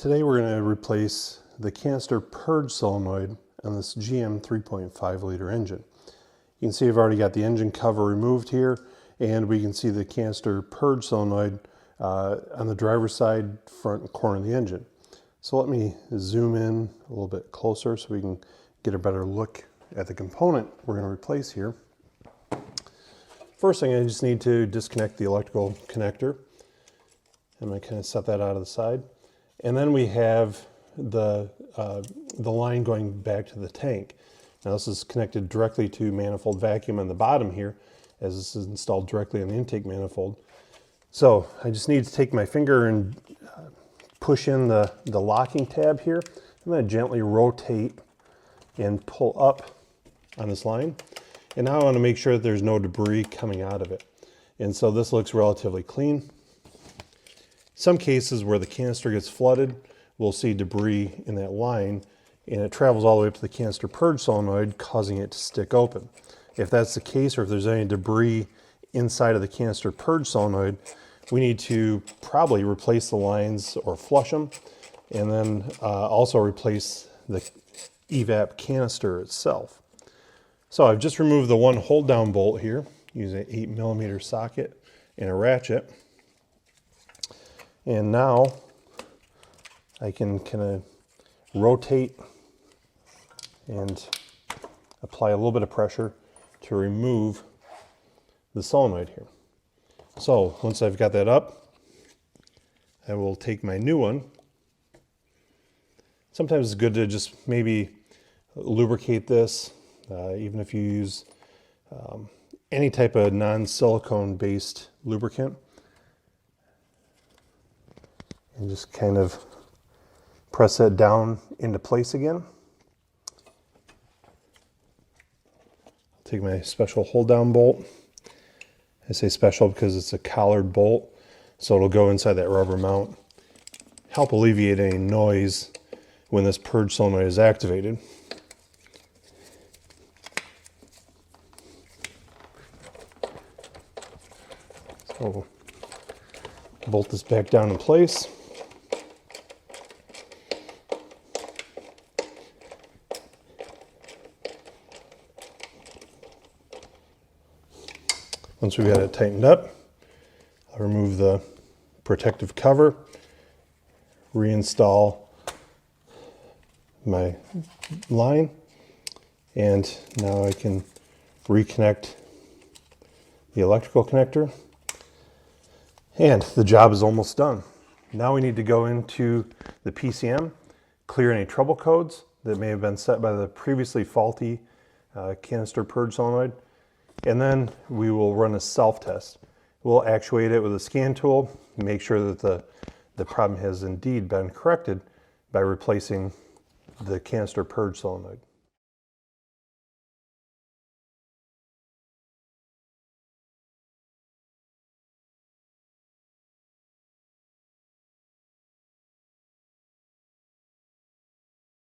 Today we're going to replace the Canister Purge Solenoid on this GM 3.5 liter engine. You can see I've already got the engine cover removed here, and we can see the Canister Purge Solenoid on the driver's side front corner of the engine. So let me zoom in a little bit closer so we can get a better look at the component we're going to replace here. First thing, I just need to disconnect the electrical connector. I'm going to kind of set that out of the side. And then we have the line going back to the tank. Now this is connected directly to manifold vacuum on the bottom here, as this is installed directly on the intake manifold. So I just need to take my finger and push in the locking tab here. I'm going to gently rotate and pull up on this line. And now I want to make sure that there's no debris coming out of it. And so this looks relatively clean. Some cases where the canister gets flooded, we'll see debris in that line, and it travels all the way up to the Canister Purge Solenoid, causing it to stick open. If that's the case, or if there's any debris inside of the Canister Purge Solenoid, we need to probably replace the lines or flush them, and then also replace the evap canister itself. So I've just removed the one hold down bolt here, using an 8mm socket and a ratchet. And now I can kind of rotate and apply a little bit of pressure to remove the solenoid here. So once I've got that up, I will take my new one. Sometimes it's good to just maybe lubricate this, even if you use any type of non-silicone based lubricant. And just kind of press that down into place again. I'll take my special hold down bolt. I say special because it's a collared bolt, so it'll go inside that rubber mount. Help alleviate any noise when this purge solenoid is activated. So bolt this back down in place. Once we've got it tightened up, I'll remove the protective cover, reinstall my line, and now I can reconnect the electrical connector, and the job is almost done. Now we need to go into the PCM, clear any trouble codes that may have been set by the previously faulty Canister Purge Solenoid. And then we will run a self-test. We'll actuate it with a scan tool, make sure that the problem has indeed been corrected by replacing the Canister Purge Solenoid.